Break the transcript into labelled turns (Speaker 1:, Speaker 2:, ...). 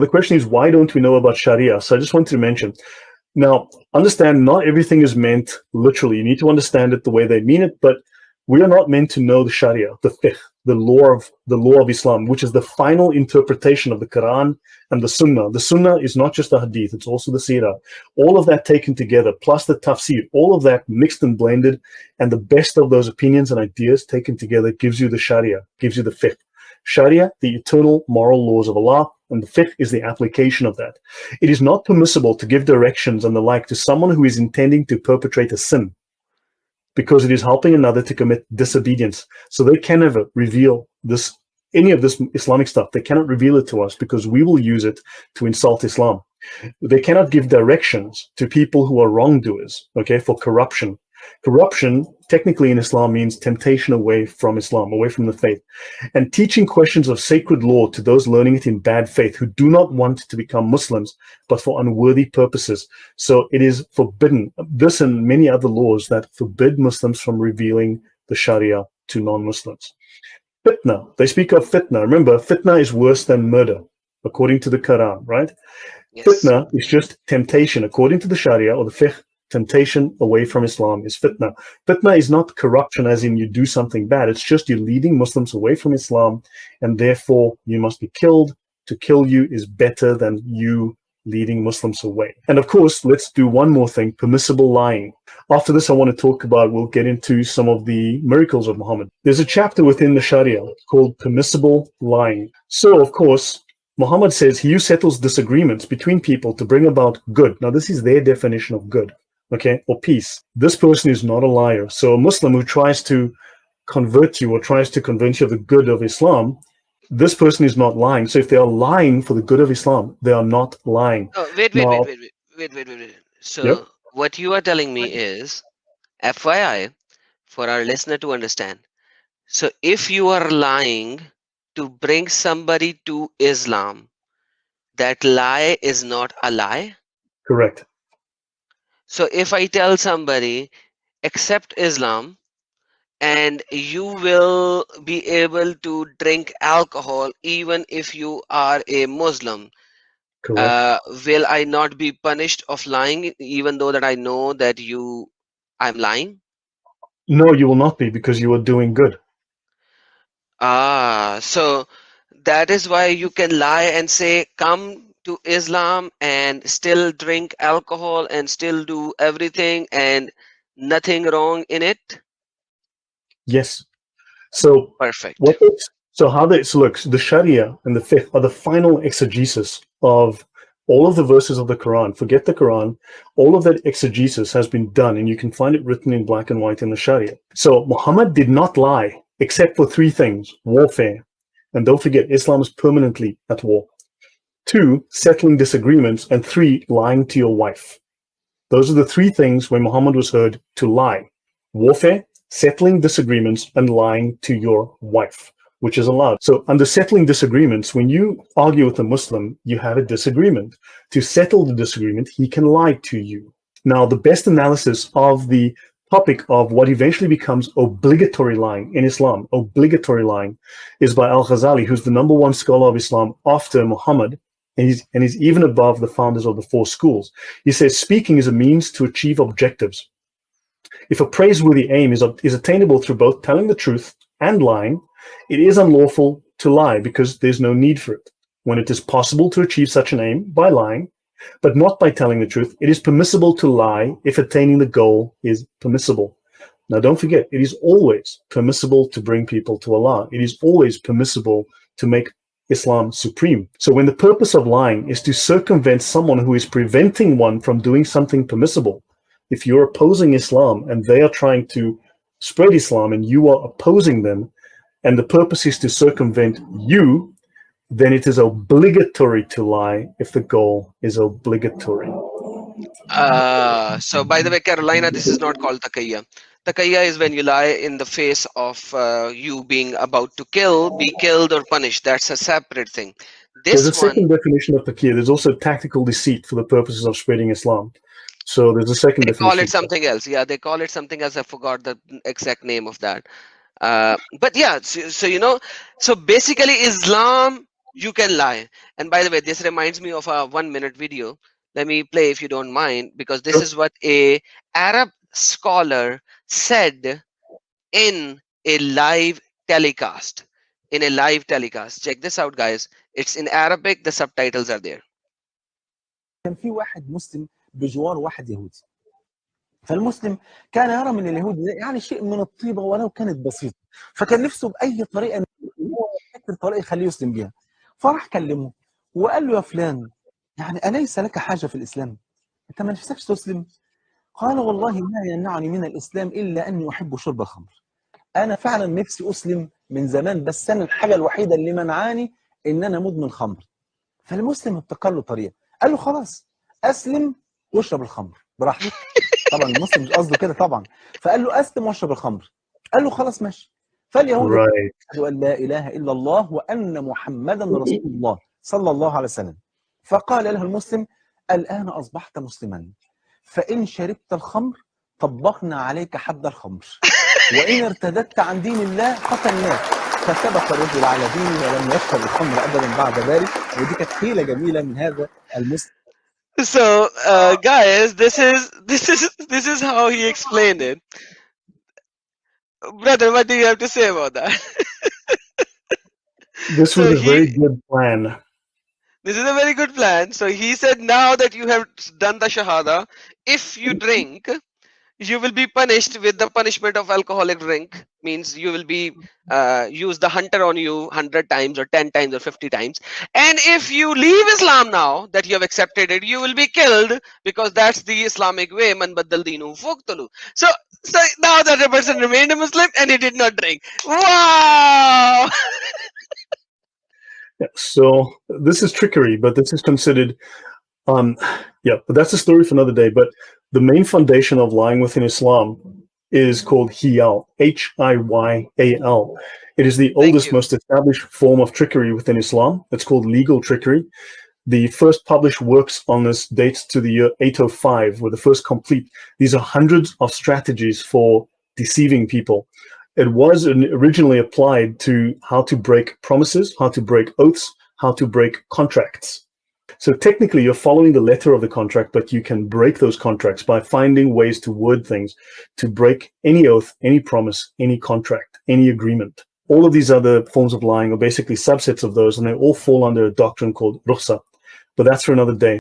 Speaker 1: The question is, why don't we know about Sharia? So I just wanted to mention. Now, understand, not everything is meant literally. You need to understand it the way they mean it, but we are not meant to know the Sharia, the fiqh, the law of Islam, which is the final interpretation of the Quran and the Sunnah. The Sunnah is not just the Hadith; it's also the Seerah. All of that taken together, plus the Tafsir, all of that mixed and blended, and the best of those opinions and ideas taken together gives you the Sharia, gives you the fiqh. Sharia, the eternal moral laws of Allah, and the fiqh is the application of that. It is not permissible to give directions and the like to someone who is intending to perpetrate a sin, because it is helping another to commit disobedience. So they can never reveal this, any of this Islamic stuff. They cannot reveal it to us because we will use it to insult Islam. They cannot give directions to people who are wrongdoers, okay, for corruption. Corruption, technically in Islam, means temptation away from Islam, away from the faith. And teaching questions of sacred law to those learning it in bad faith who do not want to become Muslims, but for unworthy purposes. So it is forbidden, this and many other laws that forbid Muslims from revealing the Sharia to non-Muslims. Fitna, they speak of fitna. Remember, fitna is worse than murder, according to the Quran, right?
Speaker 2: Yes.
Speaker 1: Fitna is just temptation, according to the Sharia or the fiqh. Temptation away from Islam is fitna. Fitna is not corruption as in you do something bad. It's just you're leading Muslims away from Islam, and therefore you must be killed. To kill you is better than you leading Muslims away. And of course, let's do one more thing, permissible lying. After this, I want to talk about, we'll get into some of the miracles of Muhammad. There's a chapter within the Sharia called permissible lying. So, of course, Muhammad says he who settles disagreements between people to bring about good. Now, this is their definition of good. Okay, or peace. This person is not a liar. So a Muslim who tries to convert you or tries to convince you of the good of Islam, this person is not lying. So if they are lying for the good of Islam, they are not lying.
Speaker 2: Oh, wait. So
Speaker 1: Yep.
Speaker 2: what you are telling me is, FYI, for our listener to understand. So if you are lying to bring somebody to Islam, that lie is not a lie?
Speaker 1: Correct.
Speaker 2: So if I tell somebody, accept Islam, and you will be able to drink alcohol even if you are a Muslim,
Speaker 1: Correct.
Speaker 2: will I not be punished of lying even though that I know that I'm lying?
Speaker 1: No, you will not be, because you are doing good.
Speaker 2: So that is why you can lie and say come to Islam and still drink alcohol and still do everything and nothing wrong in it.
Speaker 1: Yes. So
Speaker 2: Perfect.
Speaker 1: look, the Sharia and the fiqh are the final exegesis of all of the verses of the Quran. Forget the Quran. All of that exegesis has been done, and you can find it written in black and white in the Sharia. So Muhammad did not lie except for three things: warfare, and don't forget, Islam is permanently at war. 2, settling disagreements, and 3, lying to your wife. Those are the three things where Muhammad was heard to lie: warfare, settling disagreements, and lying to your wife, which is allowed. So under settling disagreements, when you argue with a Muslim, you have a disagreement. To settle the disagreement, he can lie to you. Now, the best analysis of the topic of what eventually becomes obligatory lying in Islam, obligatory lying, is by Al-Ghazali, who's the #1 scholar of Islam after Muhammad, and he's even above the founders of the 4 schools. He says, speaking is a means to achieve objectives. If a praiseworthy aim is attainable through both telling the truth and lying, it is unlawful to lie because there's no need for it. When it is possible to achieve such an aim by lying, but not by telling the truth, it is permissible to lie if attaining the goal is permissible. Now, don't forget, it is always permissible to bring people to Allah. It is always permissible to make Islam supreme. So when the purpose of lying is to circumvent someone who is preventing one from doing something permissible, if you're opposing Islam and they are trying to spread Islam and you are opposing them, and the purpose is to circumvent you, then it is obligatory to lie if the goal is obligatory.
Speaker 2: So by the way, Carolina, this is not called taqiyya. Taqiyya is when you lie in the face of you being about to be killed or punished. That's a separate thing.
Speaker 1: There's a second definition of taqiyya. There's also tactical deceit for the purposes of spreading Islam. So there's a second definition.
Speaker 2: They call it something else. Yeah, they call it something else. I forgot the exact name of that. But yeah, so you know, so basically Islam you can lie. And by the way, this reminds me of a 1 minute video. Let me play if you don't mind, because this is what a Arab scholar said in a live telecast. In a live telecast. Check this out, guys. It's in Arabic. The subtitles are there.
Speaker 3: كان في واحد مسلم بجوار واحد يهودي. فالمسلم كان يرى من اليهود يعني شيء من الطيبه ولو كانت بسيطه، فكان نفسه باي طريقه ان هو يفكر طريقه يخليه يسلم بيها. فراح كلمه وقال له: يا فلان، يعني اليس لك حاجه في الاسلام؟ انت ما نفسكش تسلم؟ قال: والله ما يمنعني من الاسلام الا اني احب شرب الخمر. انا فعلا نفسي اسلم من زمان، بس انا الحاجه الوحيده اللي منعاني ان انا مدمن خمر. فالمسلم ابتكر له طريقه، قال له: خلاص اسلم واشرب الخمر براحتك. طبعا المسلم مش قصده كده طبعا، فقال له: اسلم واشرب الخمر. قال له: خلاص ماشي. فاليهودي
Speaker 1: Right.
Speaker 3: اشهد ان لا اله الا الله وان محمدا رسول الله صلى الله عليه وسلم. فقال له المسلم: الان اصبحت مسلما، فان شربت الخمر طبقنا عليك حد الخمر، وان ارتدت عن دين الله قتلناك. فثبت الرجل على دينه ولم يشرب الخمر ابدا بعد ذلك. ودي كانت حيله جميله من هذا المسلم.
Speaker 2: So, guys, this is how he explained it. Brother, what do you have to say about that?
Speaker 1: This
Speaker 2: So
Speaker 1: was a very
Speaker 2: he
Speaker 1: good plan.
Speaker 2: This is a very good plan. So he said, now that you have done the shahada, if you drink, you will be punished with the punishment of alcoholic drink. Means you will be use the hunter on you 100 times or 10 times or 50 times. And if you leave Islam now that you have accepted it, you will be killed, because that's the Islamic way. Man baddal deenu fuqtulu. So now that the person remained a Muslim and he did not drink. Wow.
Speaker 1: Yeah, so this is trickery, but this is considered, yeah, but that's a story for another day. But the main foundation of lying within Islam is called hiyal, Hiyal. It is the oldest, most established form of trickery within Islam. It's called legal trickery. The first published works on this dates to the year 805, were the first complete. These are hundreds of strategies for deceiving people. It was originally applied to how to break promises, how to break oaths, how to break contracts. So technically, you're following the letter of the contract, but you can break those contracts by finding ways to word things, to break any oath, any promise, any contract, any agreement. All of these other forms of lying are basically subsets of those, and they all fall under a doctrine called rukhsa. But that's for another day.